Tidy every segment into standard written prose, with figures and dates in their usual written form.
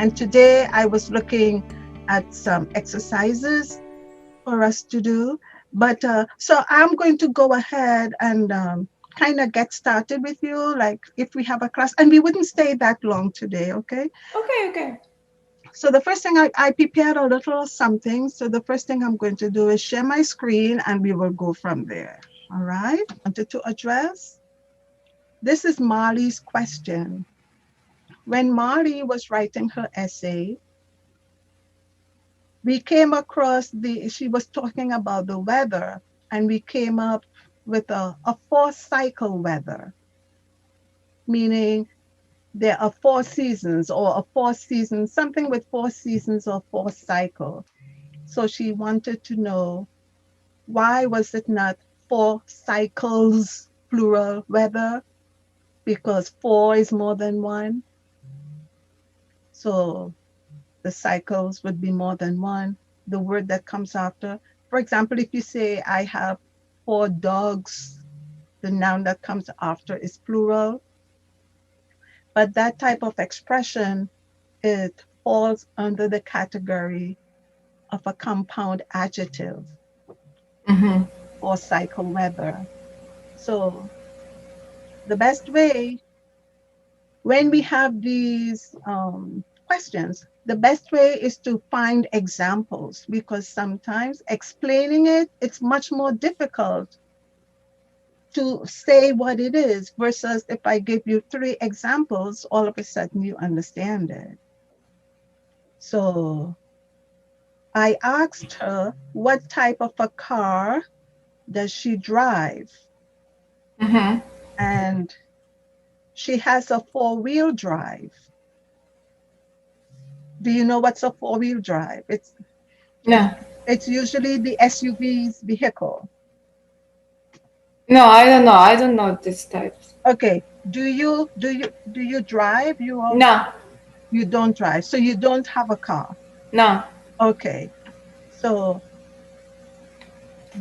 And today I was looking at some exercises for us to do. But so I'm going to go ahead and kind of get started with you, like if we have a class, and we wouldn't stay that long today, okay? Okay. So the first thing I prepared a little something. So the first thing I'm going to do is share my screen and we will go from there. All right. I wanted to address. This is Marley's question. When Marley was writing her essay, we came across she was talking about the weather, and we came up with a four cycle weather, meaning there are four seasons or a four seasons, something with four seasons or four cycle. So she wanted to know, why was it not four cycles, plural weather? Because four is more than one. So the cycles would be more than one. The word that comes after. For example, if you say, I have four dogs, the noun that comes after is plural. But that type of expression, it falls under the category of a compound adjective Mm-hmm. or cycle weather. So the best way, when we have these questions, the best way is to find examples, because sometimes explaining it's much more difficult to say what it is versus if I give you three examples, all of a sudden you understand it. So I asked her what type of a car does she drive? Mm-hmm. And she has a four-wheel drive. Do you know what's a four-wheel drive? It's No. it's usually the SUV's vehicle. No, I don't know. I don't know this types. Okay. Do you drive? No. You don't drive, so you don't have a car. No. Okay. So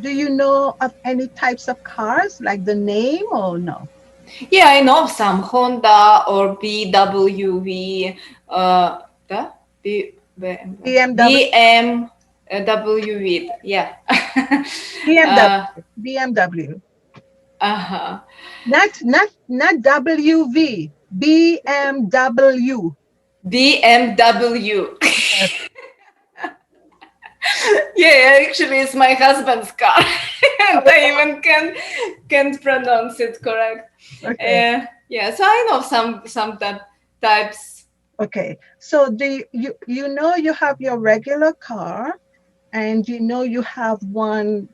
do you know of any types of cars, like the name, or no? Yeah, I know some Honda or BWV. The BMW, BMW. Yeah. uh, BMW. uh-huh. Not WV. BMW. BMW. Yes. Yeah, actually, it's my husband's car, and I even can't pronounce it correct. Okay. Yeah, so I know some types. Okay. So do you know you have your regular car, and you know you have one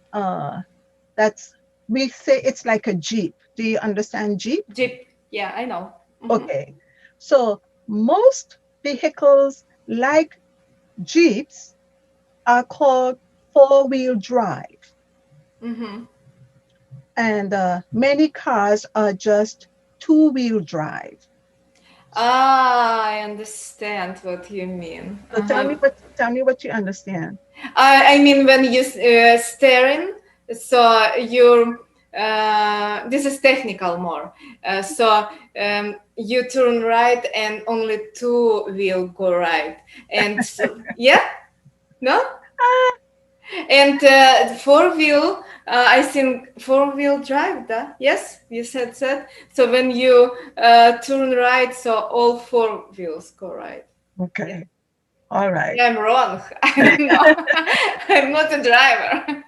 that's, we say it's like a Jeep. Do you understand Jeep? Jeep. Yeah, I know. Mm-hmm. Okay. So most vehicles like Jeeps are called four-wheel drive, Mm-hmm. and many cars are just two-wheel drive. Ah, I understand what you mean. So Uh-huh. tell me what you understand. I mean, when you steering, so you're. This is technical more. You turn right, and only two will go right. And so, yeah, no, and four wheel. I think four-wheel drive. Yes, you said that. So when you turn right, so all four wheels go right. Yeah. Okay. All right. Yeah, I'm wrong. I don't know. I'm not a driver.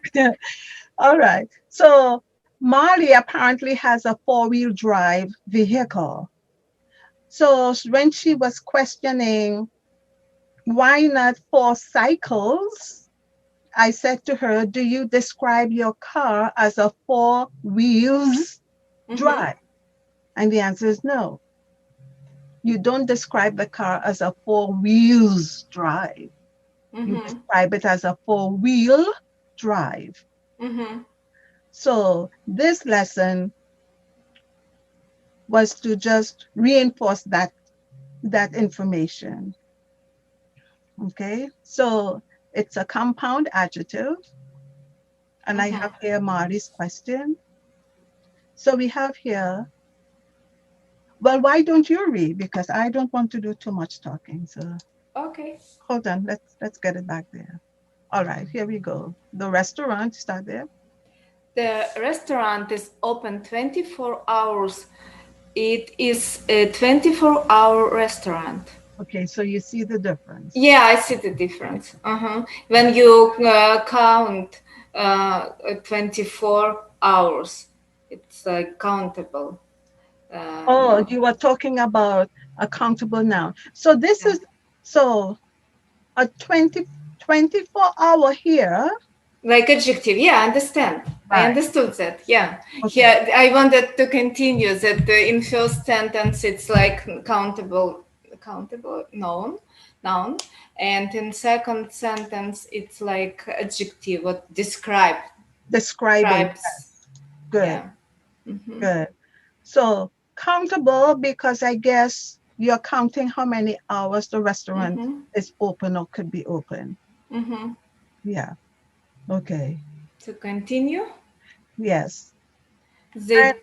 All right. So Marley apparently has a four-wheel drive vehicle. So when she was questioning why not four cycles, I said to her, do you describe your car as a four wheels Mm-hmm. drive? And the answer is no. You don't describe the car as a four wheels drive. You Mm-hmm. describe it as a four-wheel drive. Mm-hmm. So this lesson was to just reinforce that information. Okay, so it's a compound adjective, and I Uh-huh. have here Marty's question. So we have here, well, why don't you read? Because I don't want to do too much talking. So Okay. Hold on, let's get it back there. All right, here we go. The restaurant, start there. The restaurant is open 24 hours. It is a 24-hour restaurant. Okay, so you see the difference. Yeah, I see the difference. When you count 24 hours, it's countable. Oh, No. you were talking about accountable now. So this Yeah. is so a 24 hour here. Like adjective. Yeah, I understand. I Right. understood that. Yeah. Okay. Here, I wanted to continue that in first sentence it's like countable noun, and in second sentence it's like adjective, what Describing. describes. Good. Yeah. Mm-hmm. Good. So countable because I guess you're counting how many hours the restaurant Mm-hmm. is open or could be open. Mm-hmm. Yeah. Okay. To continue, Yes. And the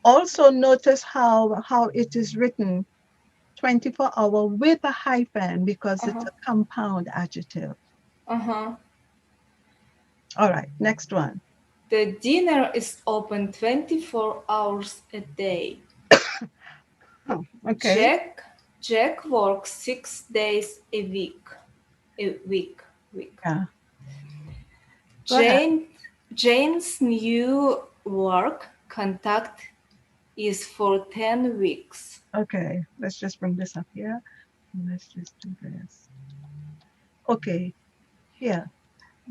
also notice how it is written 24 hour with a hyphen because it's uh-huh, a compound adjective. uh-huh. All right. Next one. The dinner is open 24 hours a day. Oh, okay. Jack Jack works 6 days a week. A week. Week. Yeah. Go ahead. Jane Jane's new work contract is for 10 weeks. Okay. Let's just bring this up here. Let's just do this. Okay. Here.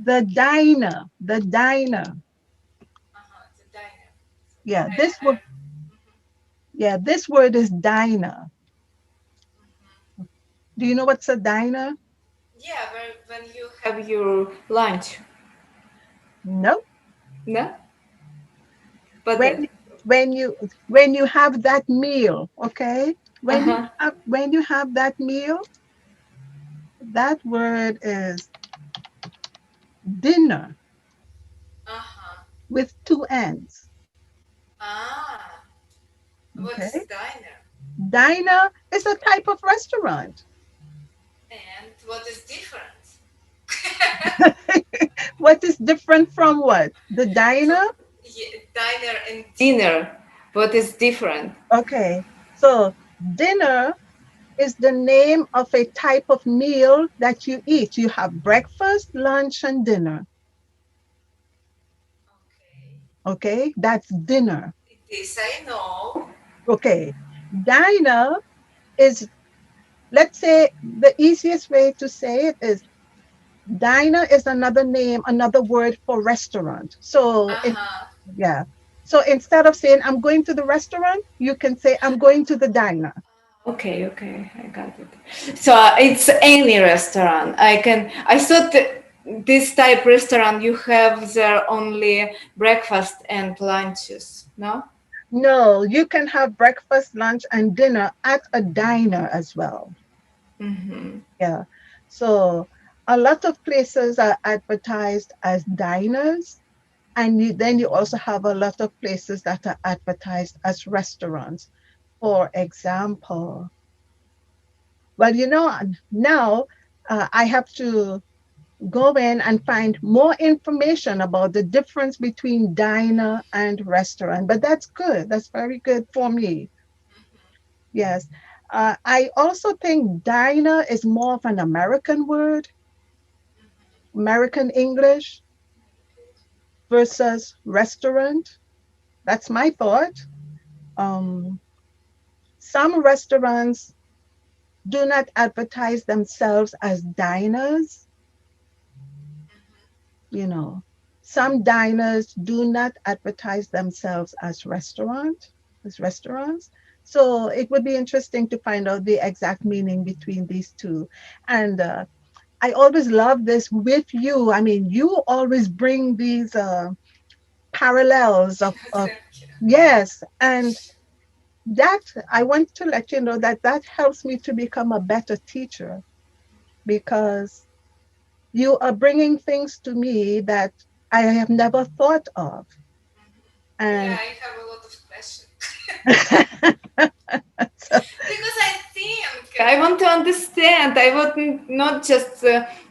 The diner. The diner. The diner. Yeah. This word is diner. Do you know what's a diner? Yeah, when you have your lunch. No. No? But When that. when you when you have that meal, okay? Uh-huh. When you have that meal, that word is dinner Uh-huh. with two N's. Ah. What is Okay? diner? Diner is a type of restaurant. And what is different? What is different from what? The diner? Yeah, diner and dinner. What is different? Okay. So dinner is the name of a type of meal that you eat. You have breakfast, lunch, and dinner. Okay. Okay? That's dinner. This I know. Okay. Diner is, let's say, the easiest way to say it is diner is another name, another word for restaurant. So, Uh-huh. yeah. So instead of saying I'm going to the restaurant, you can say I'm going to the diner. Okay, okay, I got it. So it's any restaurant. I thought that this type restaurant you have there only breakfast and lunches, no? No, you can have breakfast, lunch, and dinner at a diner as well. Mm-hmm. Yeah. So a lot of places are advertised as diners, and then you also have a lot of places that are advertised as restaurants. For example, well, now I have to go in and find more information about the difference between diner and restaurant. But that's good. That's very good for me. Yes. I also think diner is more of an American word, American English versus restaurant. That's my thought. Um, some restaurants do not advertise themselves as diners, you know. Some diners do not advertise themselves as restaurants. So it would be interesting to find out the exact meaning between these two. And I always love this with you. I mean, you always bring these parallels of Thank you. yes, and that I want to let you know that that helps me to become a better teacher because you are bringing things to me that I have never thought of. Yeah, And I have a lot of questions. so, Because I think I want to understand. I want not just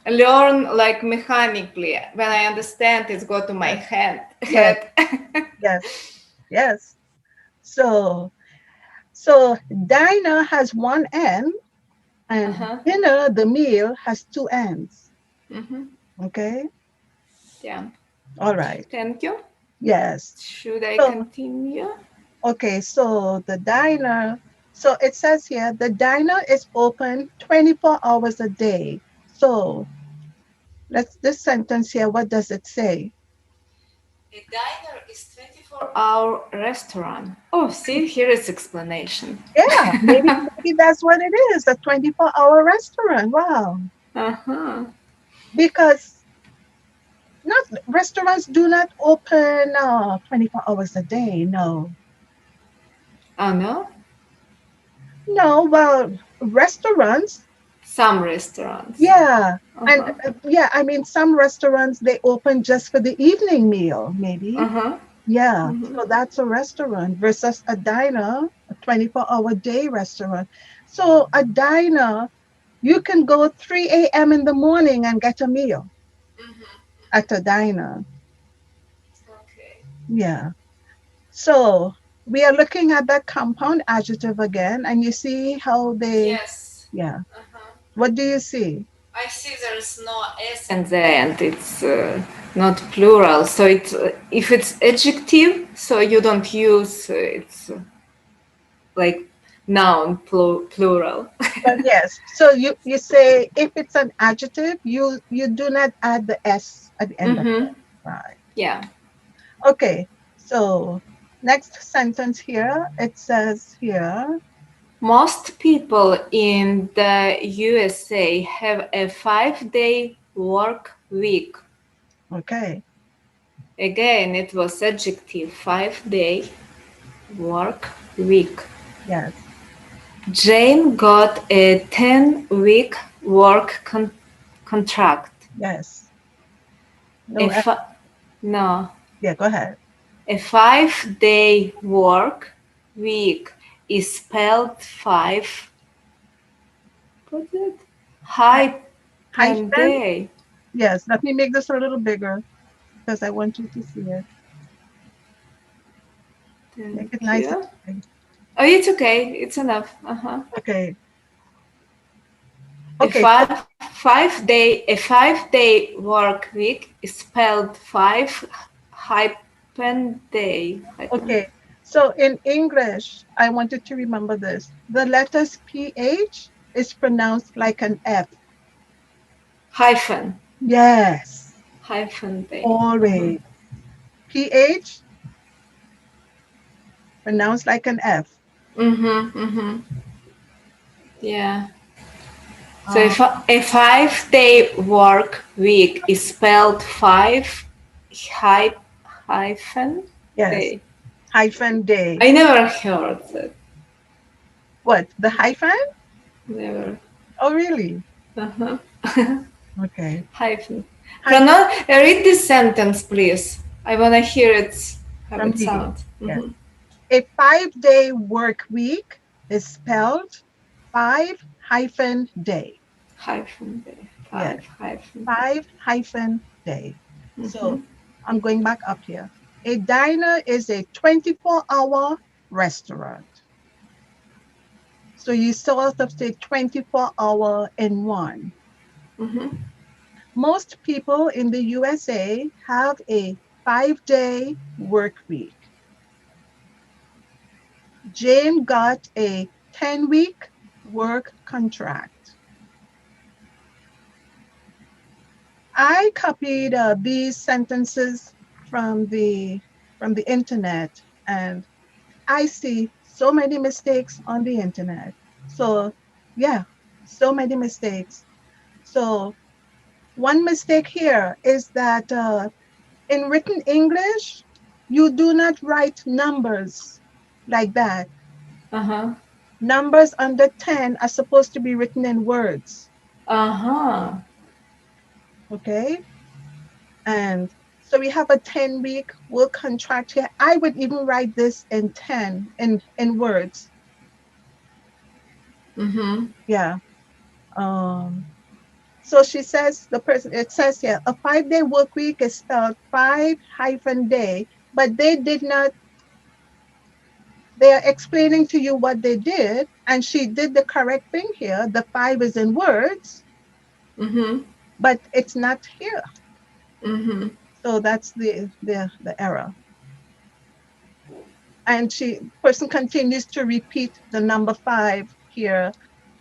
learn like mechanically. When I understand, it's go to my Yes, head. yes, Head. yes, yes. So, so diner has one end, and Uh-huh. dinner, the meal, has two ends. Mm-hmm. Okay. Yeah. All right. Thank you. Yes. Should I So, continue? okay. So the diner. So it says here the diner is open 24 hours a day. So let's this sentence here. What does it say? A diner is 24-hour restaurant. Oh, see, here is explanation. Yeah, maybe that's what it is. A 24-hour restaurant. Wow. Uh-huh. Because not restaurants do not open 24 hours a day. No. Oh, no? No, well, restaurants, Some restaurants. yeah. And Uh-huh. yeah, I mean, some restaurants they open just for the evening meal, maybe. Uh-huh. Yeah. Mm-hmm. So that's a restaurant versus a diner, a 24-hour day restaurant. So a diner, you can go 3 a.m. in the morning and get a meal Mm-hmm. at a diner. Okay. Yeah. So we are looking at that compound adjective again, and you see how they, Yes. yeah. Uh-huh. What do you see? I see there is no S in the end. It's not plural. So it's if it's adjective, so you don't use it's like noun plural. But yes, so you say if it's an adjective, you do not add the s at the end of Mm-hmm. it. Right. Yeah. Okay. So next sentence here, it says here, Most people in the USA have a 5-day work week. okay, Again, it was adjective 5-day work week. yes, Jane got a 10-week work contract. yes. A No, no, yeah, go ahead. a 5-day work week is spelled five. What's it? Hy- Hyphen Hyphen? day. Yes, let me make this a little bigger because I want you to see it. Make Thank it nice and you. big. Oh, it's okay. It's enough. Uh-huh. Okay. A Okay, so five-day work week is spelled five hyphen day. Hyphen. okay. So in English, I wanted to remember this. The letters PH is pronounced like an F. Hyphen. Yes, Hyphen day. Uh-huh. always. PH pronounced like an F. Mm-hmm. Mm-hmm. Yeah. So Uh, a 5-day work week is spelled five hy- hyphen yes, day. hyphen day. I never heard that. What? The hyphen? Never. Oh, really? Uh-huh. Okay. Hyphen. Hyphen Read this sentence, please. I wanna hear it. How from it me. sounds. Yes. Mm-hmm. A 5-day work week is spelled five hyphen day. Hyphen day. Yes, Five hyphen day. five hyphen day. Mm-hmm. So I'm going back up here. A diner is a 24-hour restaurant. So you sort of say 24-hour in one. Mm-hmm. Most people in the USA have a 5-day work week. Jane got a 10-week work contract. I copied these sentences from the internet, and I see so many mistakes on the internet. So yeah, so many mistakes. So one mistake here is that in written English, you do not write numbers like that. Uh-huh. Numbers under 10 are supposed to be written in words. Uh-huh. Okay. And so we have a 10-week work contract here. I would even write this in 10 in words. Mm-hmm. Yeah. Um, so she says, it says here, a 5-day work week is spelled 5-day, but they did not, they are explaining to you what they did, and she did the correct thing here. The 5 is in words, Mm-hmm. but it's not here. Mm-hmm. So that's the error. And person continues to repeat the number 5 here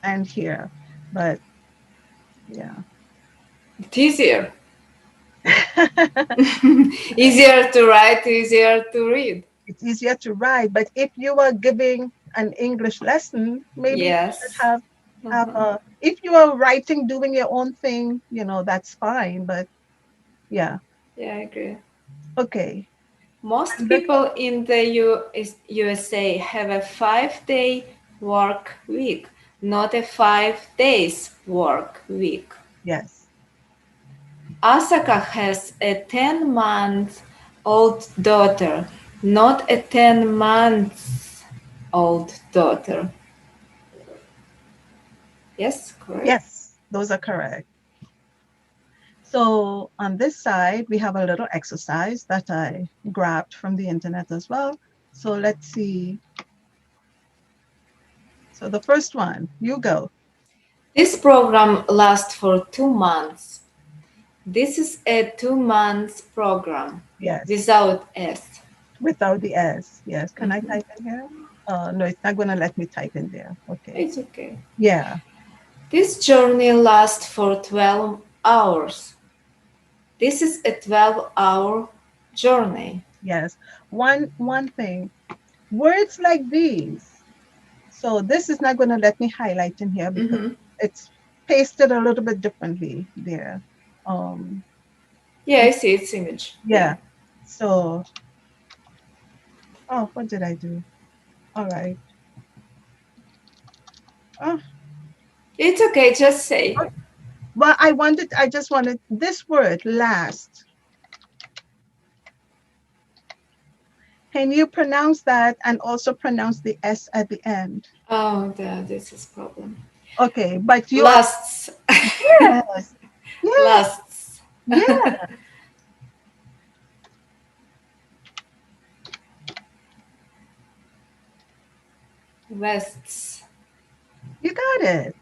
and here. But yeah. It's easier. Easier to write, easier to read. It's easier to write. But if you are giving an English lesson, maybe you should Yes. have Uh-huh. a, if you are writing, doing your own thing, that's fine. But yeah. Yeah, I agree. Okay. Most And this people in the USA have a 5-day work week, not a 5 days work week. yes. Asaka has a 10-month-old daughter, not a 10 months-old daughter. Yes, correct? Yes, those are correct. So on this side, we have a little exercise that I grabbed from the internet as well. So let's see. So the first one, you go. This program lasts for 2 months. This is a 2 months program Yes, without S. without the S. Yes. Can I Mhm. type in here? No, it's not going to let me type in there. Okay. It's okay. Yeah. This journey lasts for 12 hours. This is a 12-hour journey. Yes. One thing. Words like these. So this is not going to let me highlight in here because Mhm. it's pasted a little bit differently there. Um, Yeah, I see its image. Yeah. yeah. So, oh, what did I do? All right. Oh, It's okay, just say. well, I just wanted this word last. Can you pronounce that and also pronounce the S at the end? Oh, this is problem. Okay, but you are, Lasts. yes, yes, Lasts. yeah, Vests. you got it.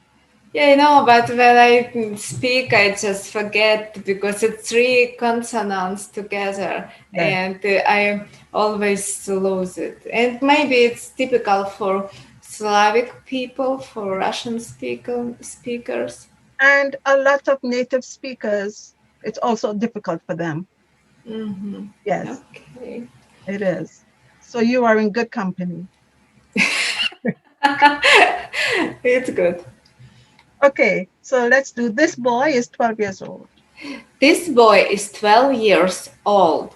Yeah, I know, but when I speak, I just forget because it's three consonants together, Yes. and I always lose it. And maybe it's typical for Slavic people, for Russian speakers. And a lot of native speakers, it's also difficult for them. Mm-hmm. Yes, Okay. it is. So you are in good company. It's good. Okay, so let's do this boy is 12 years old. This boy is 12 years old.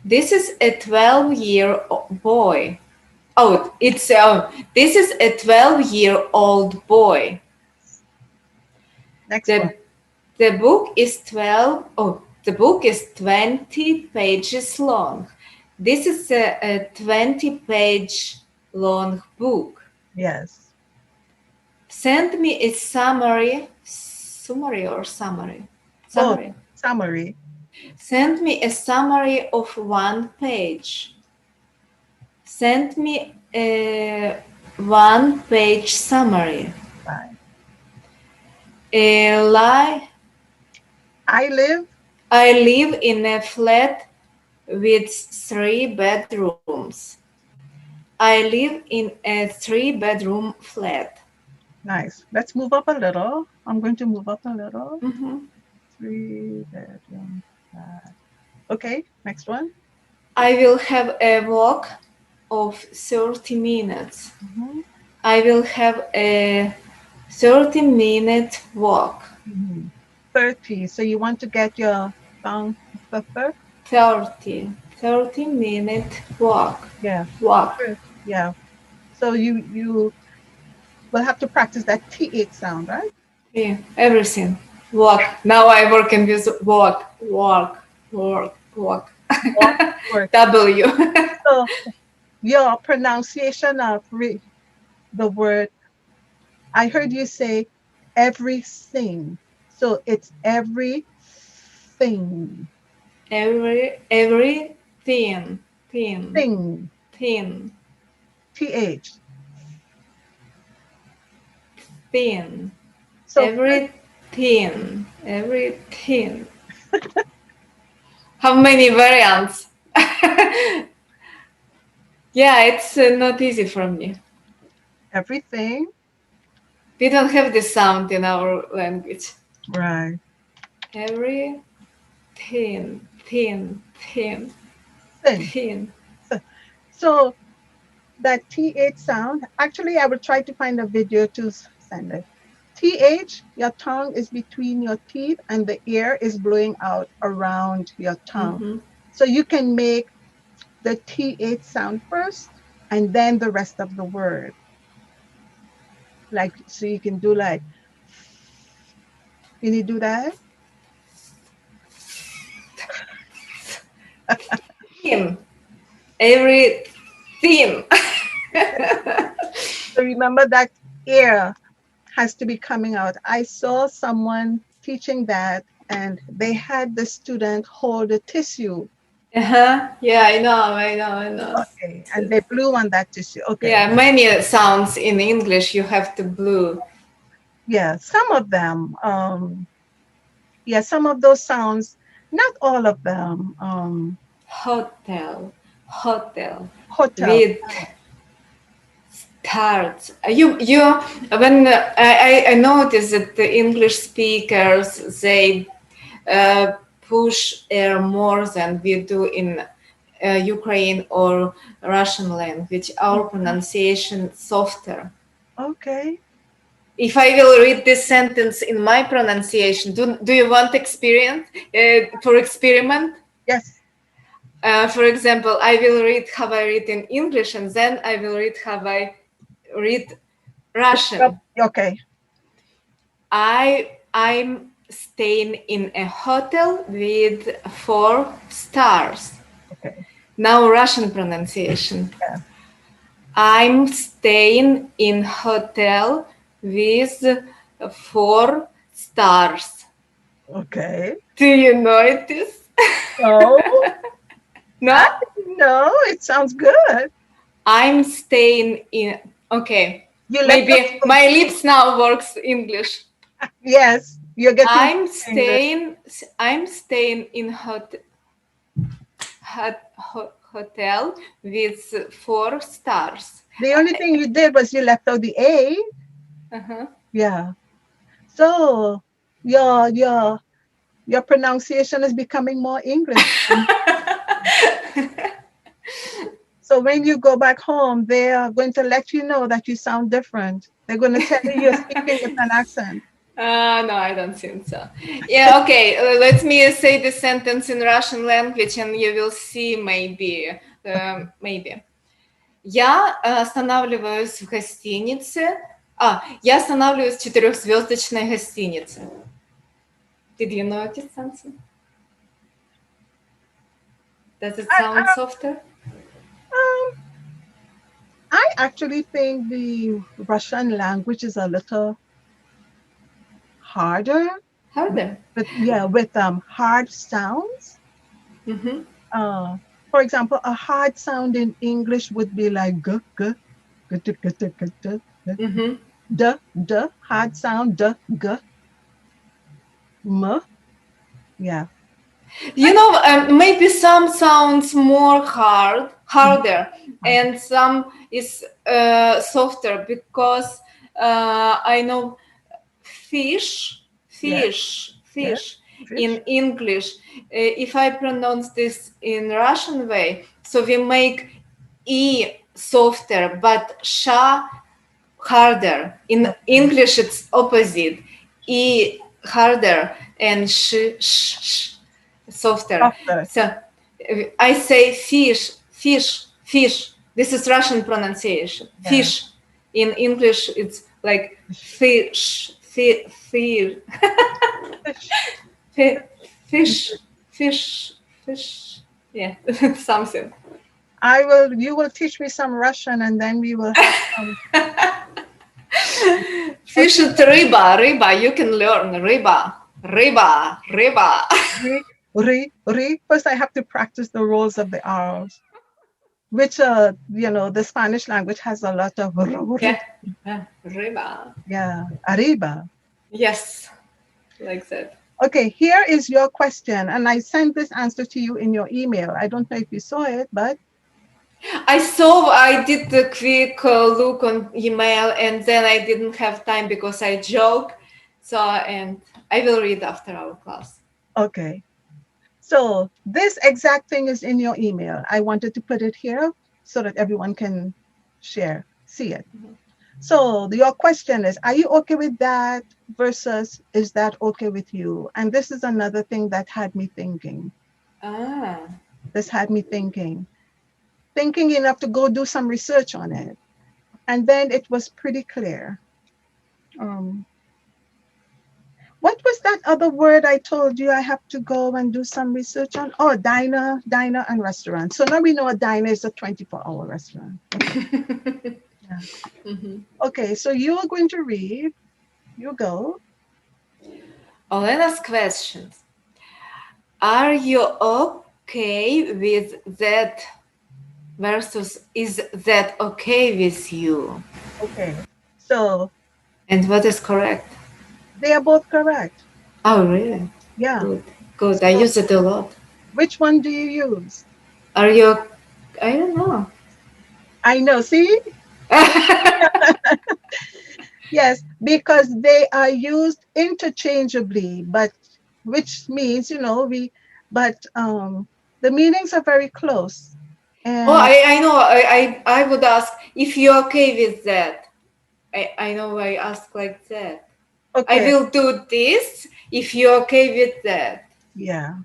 This is a 12-year boy. Oh, it's this is a 12-year-old boy. Next one. The the book is 12. Oh, the book is 20 pages long. This is a 20-page long book. Yes. Send me a summary or summary. Both. Summary. Summary. Send me a summary of 1 page. Send me a 1 page summary. Fine. Lie. I live. I live in a flat with 3 bedrooms. I live in a 3 bedroom flat. Nice. Let's move up a little. I'm going to move up a little. Mhm. 3 bedroom flat. Okay, next one. I will have a walk of 30 minutes. Mm-hmm. I will have a 30-minute walk. Mm-hmm. 30. So you want to get your tongue third? 30-minute walk. Yeah. Walk. Yeah. So you will have to practice that TH sound, right? Yeah, everything. Walk. Now I work in with walk, walk, walk, walk. Walk, work. W. So your pronunciation of the word I heard you say everything. So it's everything. Every thin, Thing. thin, TH. thin, So first, everything. How many variants? Yeah, it's not easy for me. everything. We don't have this sound in our language. Right. Every thin, Thing. thin. So, so that TH sound, actually, I will try to find a video to send it. TH, your tongue is between your teeth and the air is blowing out around your tongue. Mm-hmm. So you can make the TH sound first and then the rest of the word. Like, so you can do like, can you do that? Thin. Every thin. So remember that air has to be coming out. I saw someone teaching that and they had the student hold a tissue. Uh-huh. Yeah, I know. Okay. And they blew on that tissue. Okay. Yeah, many sounds in English you have to blue. Yeah. Some of them. Yeah, some of those sounds, not all of them. Hotel. Hotel. With start. You when I noticed that the English speakers they push air more than we do in Ukraine or Russian language. Our pronunciation softer. Okay. If I will read this sentence in my pronunciation, do you want experience for experiment? Yes. For example, I will read how I read in English, and then I will read how I read Yep. Russian. Okay. I'm staying in a hotel with 4 stars. Okay. Now Russian pronunciation. Yeah. I'm staying in hotel with 4 stars. Okay. Do you notice? So, No? I know it sounds good. I'm staying in. Okay, You left out maybe my lips now works English. yes, you're getting I'm English. staying. I'm staying in hotel with 4 stars. The only thing you did was you left out the A. Uh-huh. Yeah. So your pronunciation is becoming more English. So when you go back home, they are going to let you know that you sound different. They're going to tell you you're speaking with an accent. No, I don't think so. Yeah, okay. Let me say the sentence in Russian language, and you will see maybe, maybe. Я останавливаюсь в гостинице. Я останавливаюсь в 4-звездочной гостинице. Did you notice something? Does it sound softer? I actually think the Russian language is a little harder. Harder. With hard sounds. Mm-hmm. For example, a hard sound in English would be like g, g, g, g, g, g, g, g, Mm-hmm. d, d, hard sound, d, g, m. Yeah. You know, maybe some sounds more harder, and some is softer because I know fish, Yes. fish, Yes. fish Fish. in English. If I pronounce this in Russian way, so we make e softer, but sha harder. In English, it's opposite. E harder and sh softer. Softer. So I say fish. This is Russian pronunciation. Yeah. Fish. In English, it's like fish, fish, Fish. fish, fish. Yeah, something. You will teach me some Russian and then we will have some. Fish Okay. and riba. You can learn riba. First, I have to practice the rolls of the R's, which, the Spanish language has a lot of Yeah, riba. Yeah, arriba. Yes, like that. Okay, here is your question, and I sent this answer to you in your email. I don't know if you saw it, but I did the quick look on email, and then I didn't have time because I joke. So, and I will read after our class. okay. So this exact thing is in your email. I wanted to put it here so that everyone can see it. So your question is, are you okay with that versus is that okay with you? And this is another thing that had me thinking. Ah. This had me thinking enough to go do some research on it. And then it was pretty clear. Um, what was that other word I told you I have to go and do some research on? Oh, diner and restaurant. So now we know a diner is a 24-hour restaurant. Okay. Yeah. Mm-hmm. Okay, so you are going to read. You go. Olena's questions. Are you okay with that versus is that okay with you? Okay. So And what is correct? they are both correct. Oh, really? Yeah. Good. Good. I So use it a lot. which one do you use? Are you? I don't know. I know. See? Yes, because they are used interchangeably, but which means, but the meanings are very close. Oh, And I know. I would ask if you're okay with that. I know I ask like that. I okay, will do this if you're okay with that. yeah.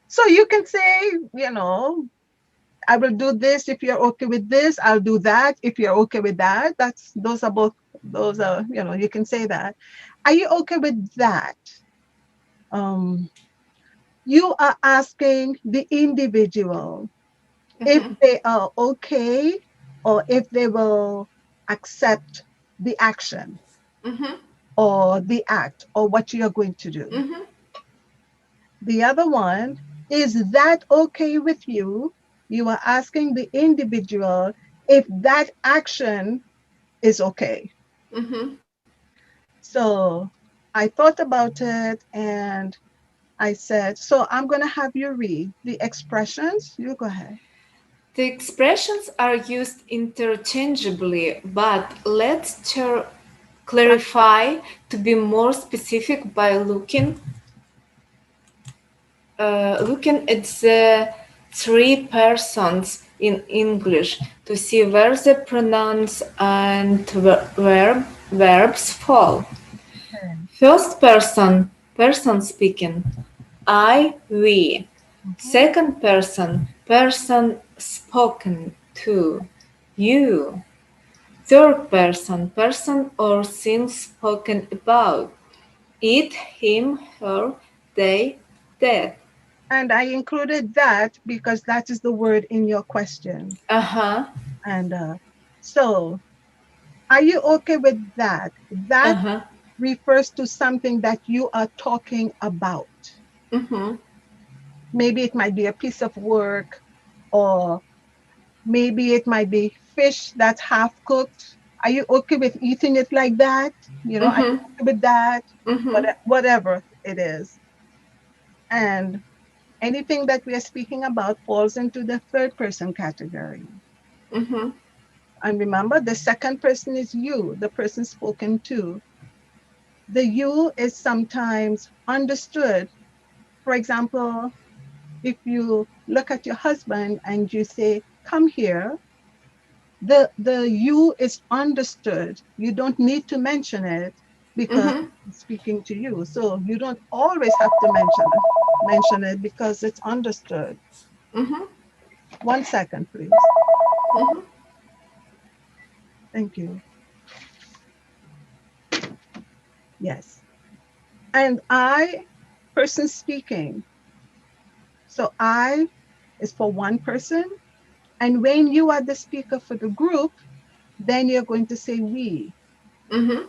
So you can say, you know, I will do this if you're okay with this. I'll do that if you're okay with that. Those are, you can say that. Are you okay with that? Um, you are asking the individual if they are okay or if they will accept the action Mm-hmm. or the act or what you are going to do. Mm-hmm. The other one is that okay with you? You are asking the individual if that action is okay. Mm-hmm. So I thought about it and I said, so I'm going to have you read the expressions. You go ahead. The expressions are used interchangeably, but clarify to be more specific by looking at the three persons in English to see where the pronouns and verbs fall. Okay. First person speaking, I, we. Mhm. Second person spoken to, you. Third person or thing spoken about, it, him, her, they, that. And I included that because that is the word in your question. Uh-huh, And so, are you okay with that? That uh-huh, refers to something that you are talking about. mm-hmm, Maybe it might be a piece of work, or maybe it might be fish that's half cooked. Are you okay with eating it like that? Are you mm-hmm, okay with that? mm-hmm, Whatever it is. And anything that we are speaking about falls into the third person category. mm-hmm, And remember, the second person is you, the person spoken to. The you is sometimes understood. For example, if you look at your husband and you say, come here, the you is understood. You don't need to mention it because mm-hmm, it's speaking to you. So you don't always have to mention it because it's understood. mm-hmm, 1 second, please. mm-hmm. Thank you. Yes. And I, person speaking. So I is for one person. And when you are the speaker for the group, then you're going to say we. Mm-hmm.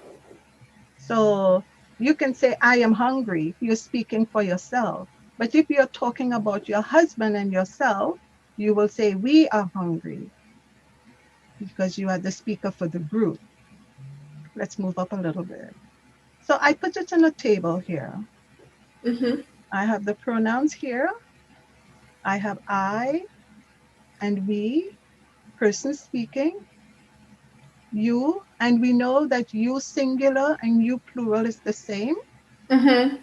So you can say, I am hungry. You're speaking for yourself. But if you're talking about your husband and yourself, you will say, we are hungry because you are the speaker for the group. Let's move up a little bit. So I put it on a table here. Mm-hmm. I have the pronouns here. I have I and we, person speaking, you, and we know that you singular and you plural is the same. Mm-hmm.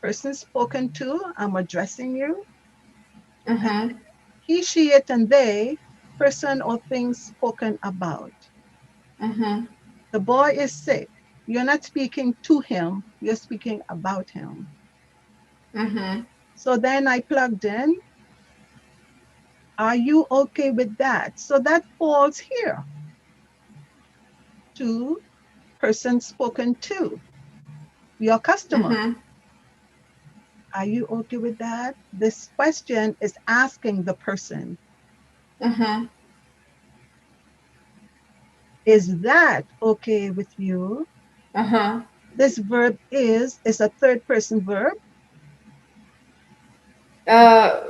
Person spoken to, I'm addressing you. And Mm-hmm. he, she, it, and they, person or thing spoken about. Mm-hmm. The boy is sick. You're not speaking to him, you're speaking about him. Mm-hmm. So then I plugged in, are you okay with that? So that falls here to person spoken to, your customer. Mm-hmm. Are you okay with that? This question is asking the person, Mm-hmm. is that okay with you? Uh-huh. This verb is a third person verb. Uh,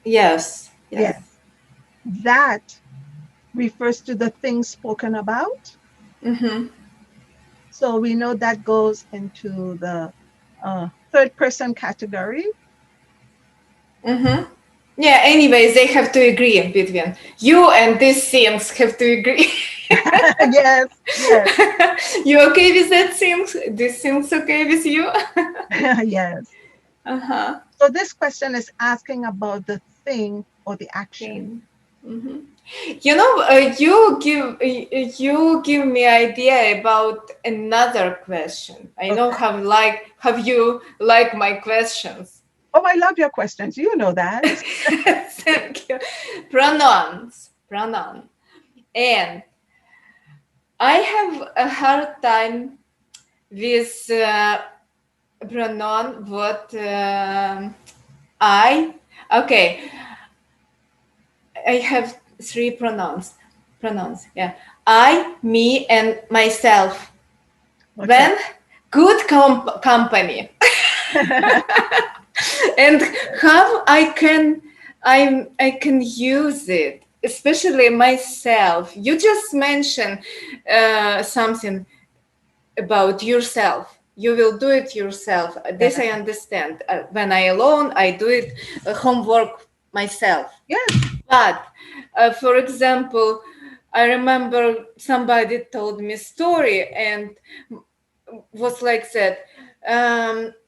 yes. Yes. Yes. That refers to the thing spoken about. Mm-hmm. So we know that goes into the third person category. Mm-hmm. Yeah, anyways, they have to agree between you and these things have to agree. Yes, yes, You okay with that things? This thing's okay with you? yes. Uh-huh. So this question is asking about the thing or the action. Thing. Mm-hmm. You know, you give me idea about another question. I know Okay. have you like my questions. Oh, I love your questions. You know that. Thank you. Pronouns. Pronoun. And I have a hard time with pronoun what I. Okay, I have three pronouns. Pronouns, yeah. I, me, and myself. Okay. When good company, and how I can use it, especially myself. You just mentioned something about yourself. You will do it yourself. This Yeah. I understand. When I alone, I do it homework myself. Yes. But for example, I remember somebody told me story and was like that.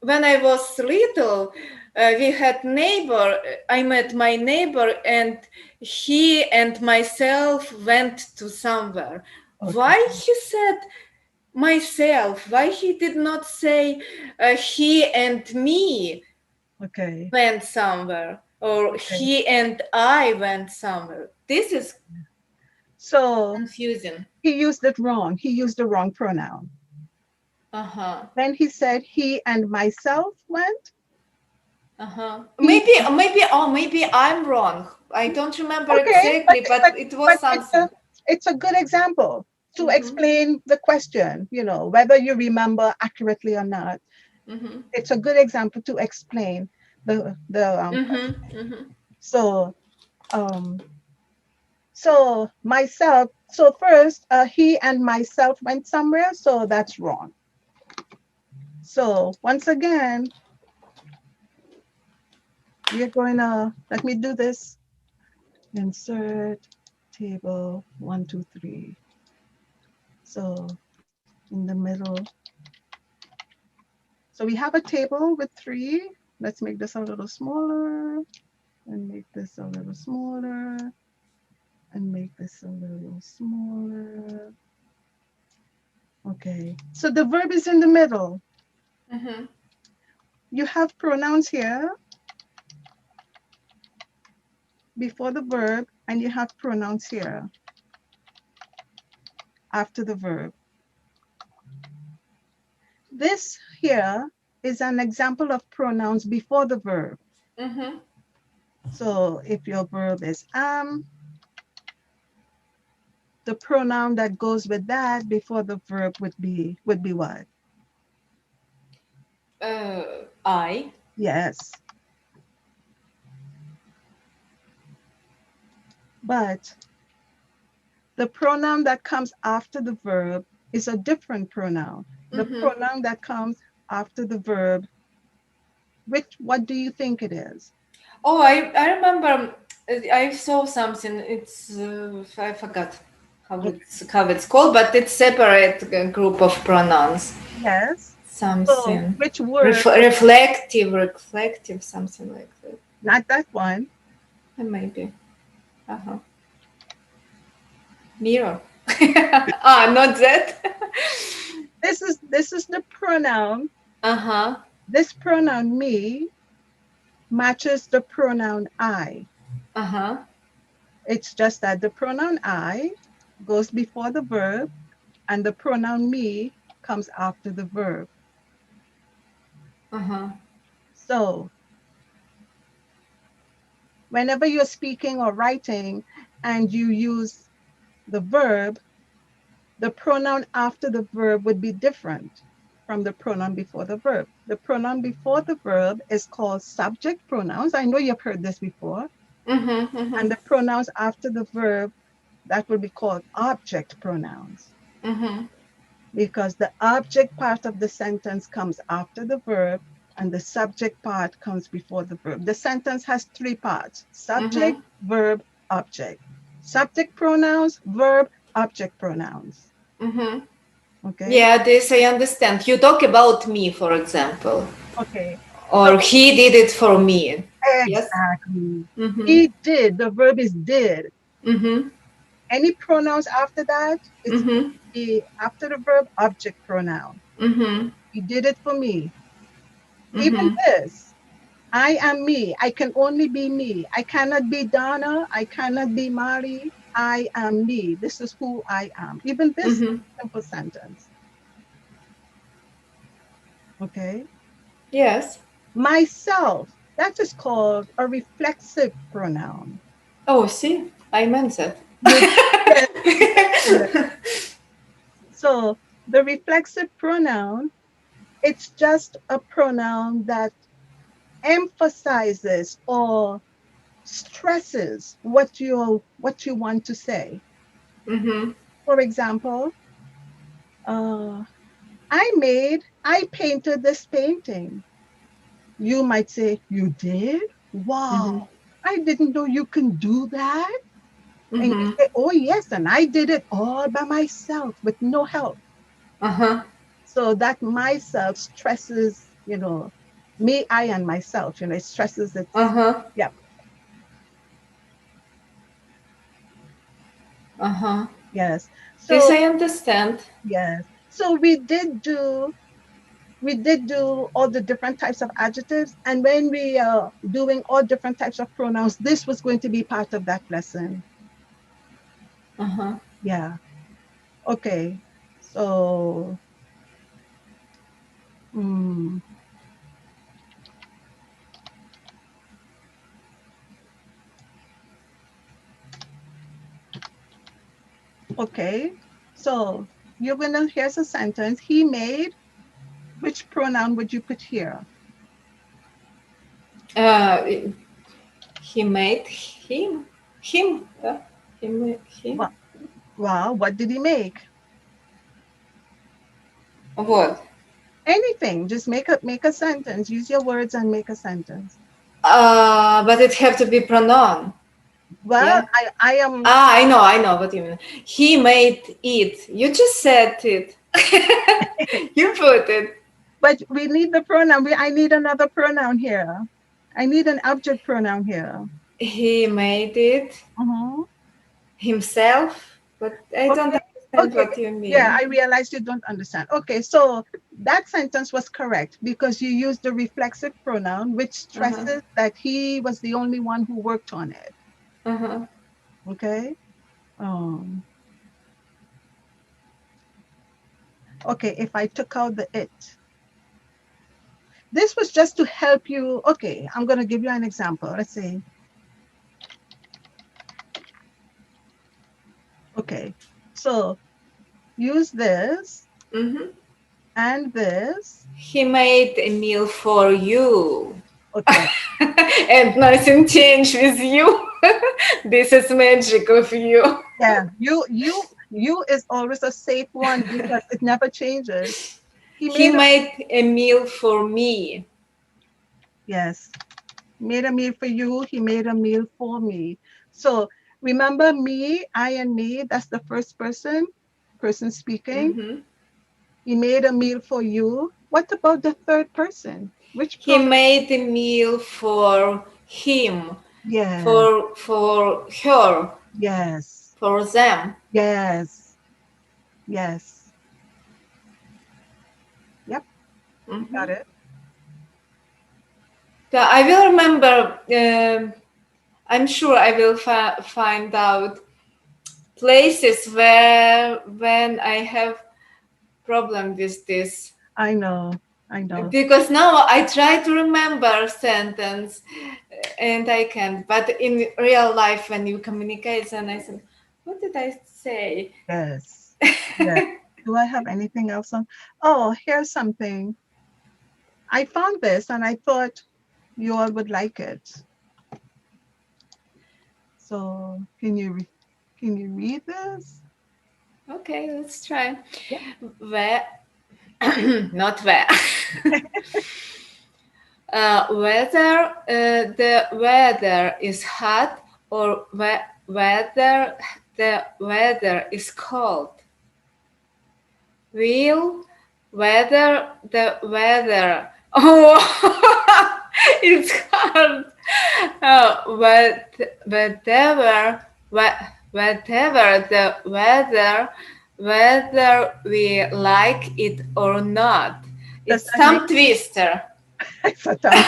When I was little, we had neighbor. I met my neighbor, and he and myself went to somewhere. Okay. Why he said myself? Why he did not say he and me Okay. went somewhere or Okay. he and I went somewhere? This is So confusing. he used it wrong. He used the wrong pronoun. Uh-huh. Then he said he and myself went. Uh-huh. He Maybe I'm wrong. I don't remember okay, exactly, but it was but something. it's a good example to Mm-hmm. explain the question, whether you remember accurately or not. Mm-hmm. It's a good example to explain the question. Mm-hmm. Mm-hmm. So um myself, so first he and myself went somewhere, so that's wrong. So once again, we are going to let me do this. Insert table 1, 2, 3. So in the middle. So we have a table with 3. Let's make this a little smaller and make this a little smaller and make this a little smaller. Okay, so the verb is in the middle. Mm-hmm. You have pronouns here before the verb, and you have pronouns here after the verb. This here is an example of pronouns before the verb. Mm-hmm. So if your verb is am, the pronoun that goes with that before the verb would be what? I. Yes. But the pronoun that comes after the verb is a different pronoun. The pronoun that comes after the verb, what do you think it is? Oh, I remember. I saw something. It's I forgot how it's called, but it's separate group of pronouns. Yes. So Something which word? reflective, something like that. Not that one. Maybe. Uh-huh. Mirror. Not that. This is the pronoun. Uh-huh. This pronoun me matches the pronoun I. Uh-huh. It's just that the pronoun I goes before the verb and the pronoun me comes after the verb. Uh-huh. So whenever you're speaking or writing and you use the verb, the pronoun after the verb would be different from the pronoun before the verb. The pronoun before the verb is called subject pronouns. I know you've heard this before. Mm-hmm, mm-hmm, And the pronouns after the verb, that will be called object pronouns, mm-hmm, because the object part of the sentence comes after the verb and the subject part comes before the verb. The sentence has three parts: mm-hmm, subject, verb, object. Subject pronouns, verb, object pronouns. mm-hmm. Okay? Yeah, this I understand. You talk about me, for example, Okay. So or he did it for me. Yes. exactly. Mm-hmm. He did. The verb is did. Mm-hmm. Any pronouns after that, it's Mm-hmm. the after the verb object pronoun. Mm-hmm. He did it for me. Even Mm-hmm. this, I am me. I can only be me. I cannot be Donna. I cannot be Mari. I am me. This is who I am. Even this Mm-hmm. simple sentence. Okay. Yes. Myself, that is called a reflexive pronoun. Oh, see, I meant that. You, yes, you did. So the reflexive pronoun, it's just a pronoun that emphasizes or stresses what you want to say. Mm-hmm. For example, uh, I painted this painting. You might say, you did? Mm-hmm. Wow, I didn't know you can do that. And you Mm-hmm. say, oh yes, and I did it all by myself with no help. Uh-huh. So that myself stresses, me, I, and myself, it stresses it. Uh-huh. Yeah, Uh-huh. yes. This So, I understand. yes. So we did do all the different types of adjectives. And when we are doing all different types of pronouns, this was going to be part of that lesson. Uh-huh. Yeah. Okay. So, mm, okay. So here's a sentence. He made, which pronoun would you put here? Uh, he made him. He made him. Well, what did he make? What? Anything. Just make a sentence. Use your words and make a sentence. But it have to be pronoun. Well, Yeah. I am, I know what you mean. He made it. You just said it. You put it. but we need the pronoun. I need another pronoun here. I need an object pronoun here. He made it Mhm. himself, but I don't Okay. understand Okay. what you Yeah, mean. I realized you don't understand. Okay, so that sentence was correct because you used the reflexive pronoun, which Uh-huh. stresses that he was the only one who worked on it. Uh-huh. Okay. Um, okay, if I took out the it, this was just to help you. Okay, I'm going to give you an example. Let's see. Okay. So use this Mm-hmm. and this. He made a meal for you. Okay. And nothing changed with you. This is magic of you. Yeah. You is always a safe one because it never changes. He He made a made a meal for me. yes. Made a meal for you. He made a meal for me. So remember me, I and me, that's the first person speaking. Mm-hmm. He made a meal for you. What about the third person? Which He pronoun? made a meal for him, Yes, for her, yes, for them. yes, yes. Yep, you Mm-hmm. got it. So I will remember. I'm sure I will find out places where when I have problem with this, I know, I know. because now I try to remember sentence and I can't. But in real life, when you communicate, and I said, "What did I say?" Yes, yes. Do I have anything else on? Oh, here's something. I found this and I thought you all would like it. So can you read this? Okay, let's try. Yeah. Where, not where. Whether the weather is hot or whether the weather is cold. Will whether the weather. Oh, it's hard. Whatever, whatever the weather, whether we like it or not. Does It's that make tongue twister. it's a tongue?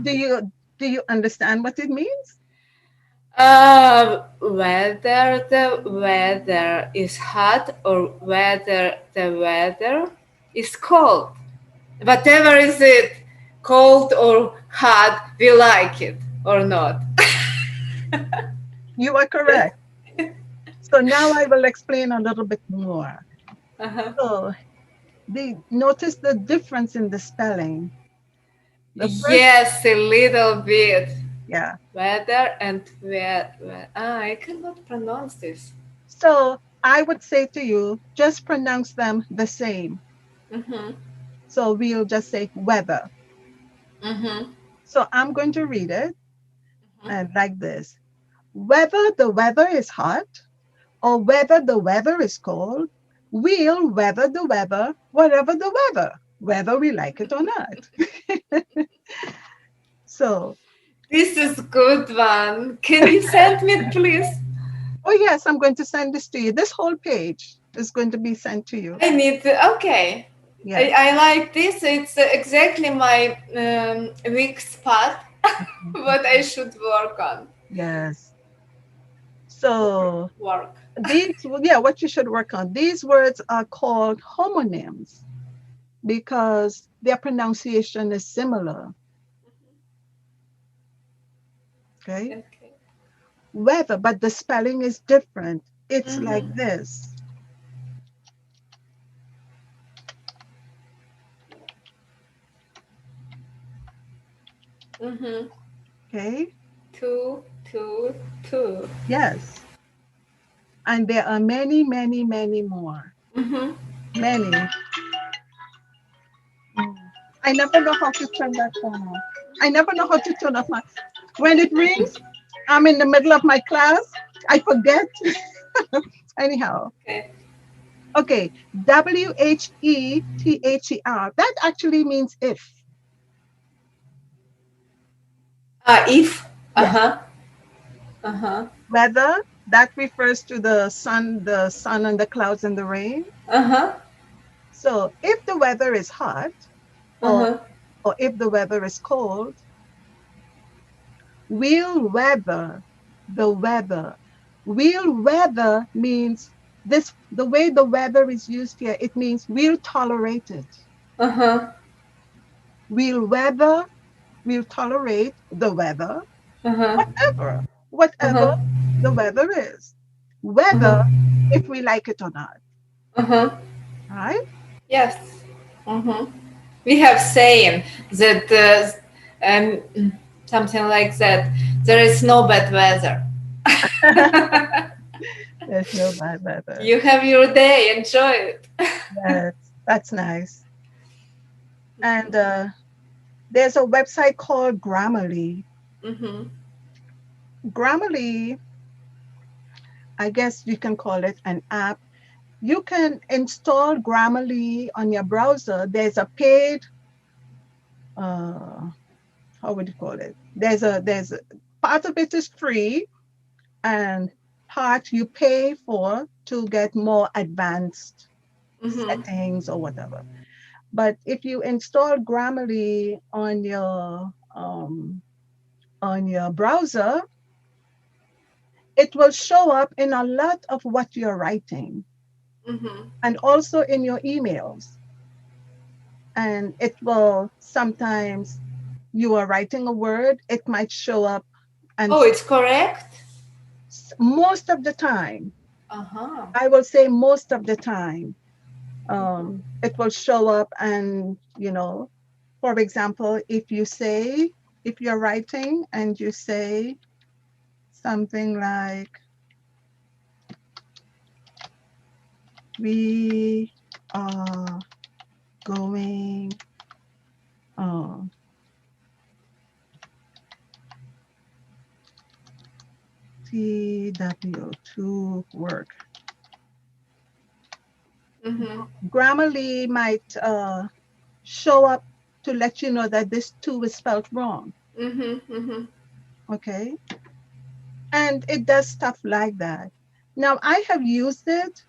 Do you understand what it means? Whether the weather is hot or whether the weather is cold. Whatever is it, cold or hot, we like it or not. You are correct. So now I will explain a little bit more. Uh-huh. So notice the difference in the spelling. The first, Yes, a little bit. yeah. Weather and where. I cannot pronounce this. So I would say to you, just pronounce them the same. Mm-hmm. So we'll just say weather. Mm-hmm. So I'm going to read it and like this. Whether the weather is hot or whether the weather is cold, we'll weather the weather, whatever the weather, whether we like it or not. So, This is good one. Can you send me, please? oh yes, I'm going to send this to you. This whole page is going to be sent to you. I need to, okay. Yes. I like this. It's exactly my weak spot. What I should work on. Yes. So Work. yeah, what you should work on. These words are called homonyms because their pronunciation is similar. Okay. Okay. Whether, but the spelling is different. It's like Mm-hmm. this. Mm-hmm. Okay. Two, two, two. Yes. And there are many, many, many more. Mm-hmm. Many. Mm. I never know how to turn that phone off. I never know how to turn off my. When it rings, I'm in the middle of my class. I forget. Anyhow, Okay. okay. Whether. That actually means if. If. Yes. Uh-huh. Uh-huh. Weather. That refers to the sun and the clouds and the rain. Uh-huh. So if the weather is hot, or Uh-huh. or if the weather is cold, we'll weather the weather. We'll weather means this the way the weather is used here, it means we'll tolerate it. Uh-huh. We'll weather, we'll tolerate the weather, Uh-huh. whatever, whatever Uh-huh. the weather is. whether Uh-huh. if we like it or not, Uh-huh. right? Yes. Uh-huh. We have saying that something like that. There is no bad weather. There's no bad weather. You have your day. Enjoy it. Yes, that's nice. And there's a website called Grammarly. Mm-hmm. Grammarly, I guess you can call it an app. You can install Grammarly on your browser. There's a paid, uh, how would you call it? There's a part of it is free and part you pay for to get more advanced Mm-hmm. settings or whatever. But if you install Grammarly on your browser, it will show up in a lot of what you're writing Mm-hmm. and also in your emails. And it will sometimes you are writing a word, it might show up, and Oh, it's correct. most of the time, Uh-huh. I will say most of the time, it will show up and, for example, if you're writing and you say something like, we are going uh, TW to work. Mm-hmm. Grammarly might show up to let you know that this two is spelled wrong. Mm-hmm. Mm-hmm. Okay. And it does stuff like that. Now, I have used it.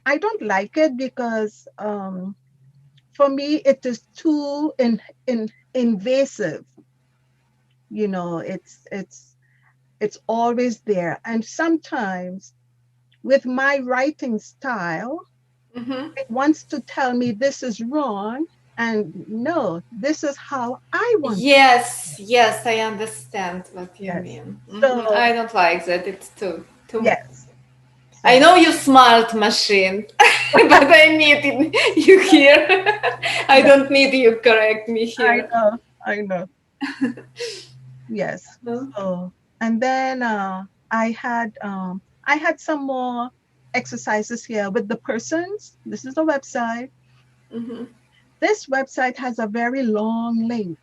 I don't like it because for me, it is too invasive. It's always there. And sometimes with my writing style, Mm-hmm. it wants to tell me this is wrong. And no, this is how I want to. Yes, yes, I understand what you Yes. mean. Hmm. So, I don't like that. It's too. yes. I So, know you smart machine, but I need you here. I yeah, don't need you correct me I here. know. I know. Yes. No? So, and then I had some more exercises here with the persons. This is a website. Mm-hmm. This website has a very long link.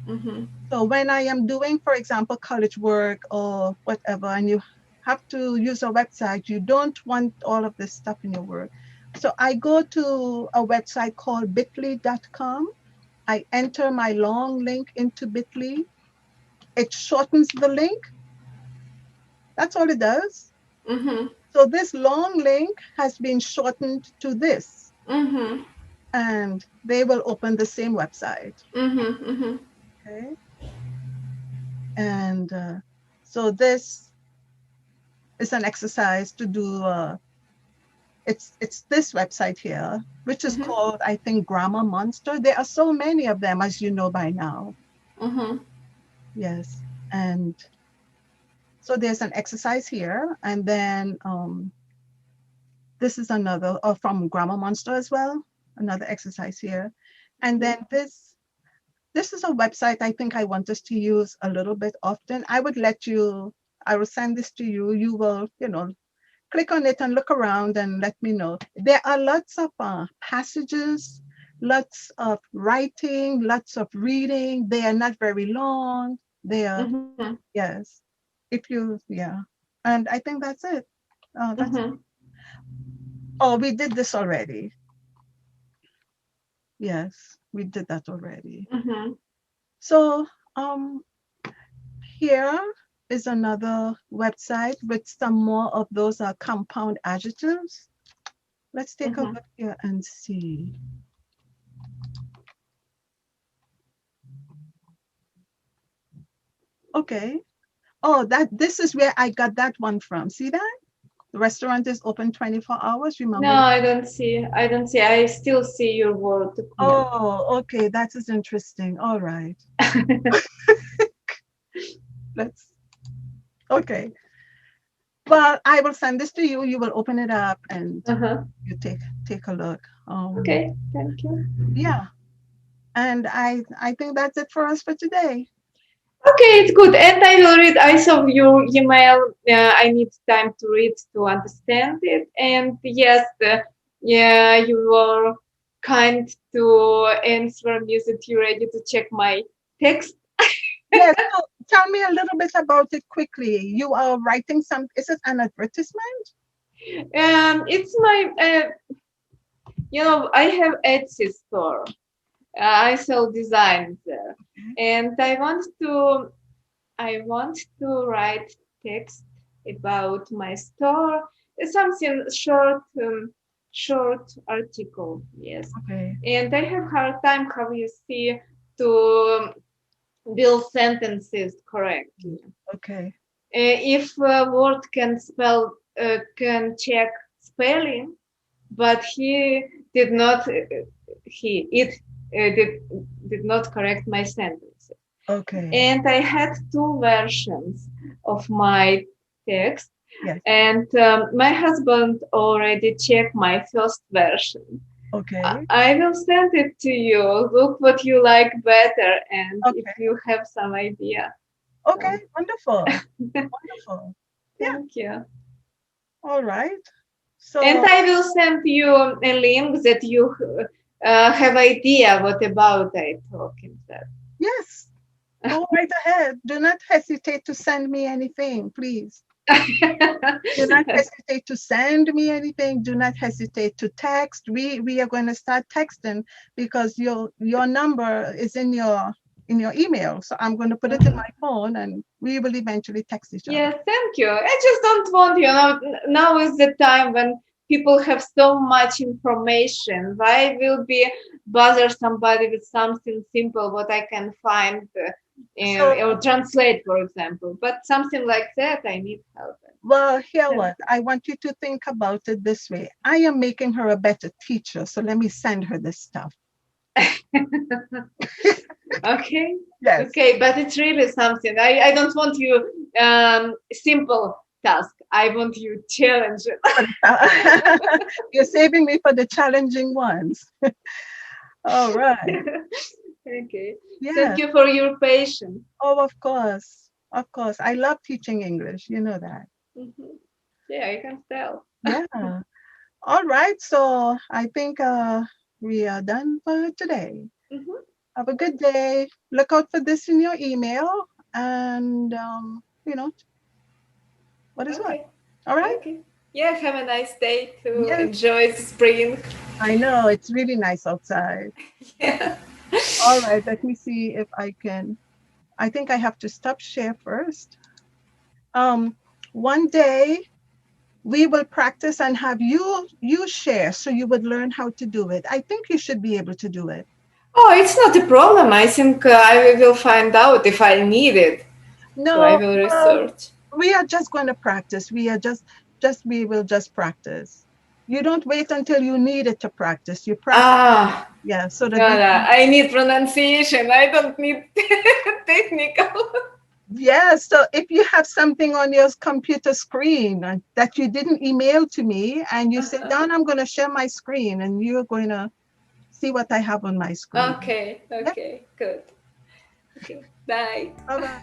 Mm-hmm. So when I am doing, for example, college work or whatever, and you have to use a website, you don't want all of this stuff in your work. So I go to a website called bit.ly.com. I enter my long link into bit.ly. It shortens the link. That's all it does. Mm-hmm. So this long link has been shortened to this, Mm-hmm. and they will open the same website. Mm-hmm. Mm-hmm. Okay. And so this is an exercise to do. It's this website here, which is Mm-hmm. called, I think, Grammar Monster. There are so many of them, as you know by now. Mm-hmm. Yes. And so there's an exercise here, and then this is another from Grammar Monster as well, another exercise here. And then this is a website I think I want us to use a little bit often. I will send this to you. You will, click on it and look around and let me know. There are lots of passages, lots of writing, lots of reading. They are not very long. They are, Mm-hmm. yes. Yeah. And I think that's it. That's Mm-hmm. Oh, we did this already. Yes, we did that already. Mm-hmm. So um, here is another website with some more of those compound adjectives. Let's take a Mm-hmm. look here and see. Okay. Oh, this is where I got that one from. See that? The restaurant is open 24 hours. No, Remember that? I don't see. I don't see. I still see your word document. Oh, okay. That is interesting. All right. Let's, okay. Well, I will send this to you. You will open it up and Uh-huh. you take a look. Okay, thank you. Yeah, and I think that's it for us for today. Okay, it's good. And I will read. I saw your email. I need time to read to understand it. And yes, yeah, you were kind to answer me that you're ready to check my text. Yes. So tell me a little bit about it quickly. You are writing some. Is it an advertisement? It's my, I have Etsy store. I sell designs there, and I want to write text about my store, something short, short article. Yes, Okay. and I have hard time, how you see, to build sentences correctly. Okay. If a word can check spelling, but did not, he it did not correct my sentences. Okay. And I had two versions of my text, Yes. and my husband already checked my first version. Okay. I will send it to you. Look what you like better, and if Okay. you have some idea. Okay. So, Wonderful. Wonderful. Yeah. thank you. All right. And So I will send you a link that you have idea what about I talk in that. yes, go right ahead. Do not hesitate to send me anything, please. Do not hesitate to send me anything. Do not hesitate to text. We are going to start texting because your number is in your email. So I'm going to put it in my phone and we will eventually text each other. Yeah, thank you. I just don't want, now is the time when people have so much information. Why will be bother somebody with something simple what I can find So or translate, for example. But something like that, I need help. well, here Yeah. what I want you to think about it this way. I am making her a better teacher, so let me send her this stuff. Okay. Yes. Okay, but it's really something. I don't want you simple task. I want you challenge. You're saving me for the challenging ones. All right. Okay. Thank Yes. you for your patience. Oh, of course. Of course. I love teaching English. You know that. Mhm. Yeah, I can tell. Yeah. All right. So I think we are done for today. Mhm. Have a good day. Look out for this in your email. And, what is what? Okay. All right. Okay. Yeah, have a nice day to Yes. enjoy the spring. I know. It's really nice outside. Yeah. All right. Let me see if I can. I think I have to stop share first. Um, One day we will practice and have you share so you would learn how to do it. I think you should be able to do it. Oh, it's not a problem. I think I will find out if I need it. So I No, will well, research. we are just going to practice. We are just we will just practice. You don't wait until you need it to practice. You practice. Ah, Yeah, so that no, we no. can. I need pronunciation. I don't need technical. Yeah, so if you have something on your computer screen that you didn't email to me and you say, Uh-huh. Don, I'm going to share my screen and you're going to see what I have on my screen. Okay, Yeah. okay, good. Okay, bye. Bye bye.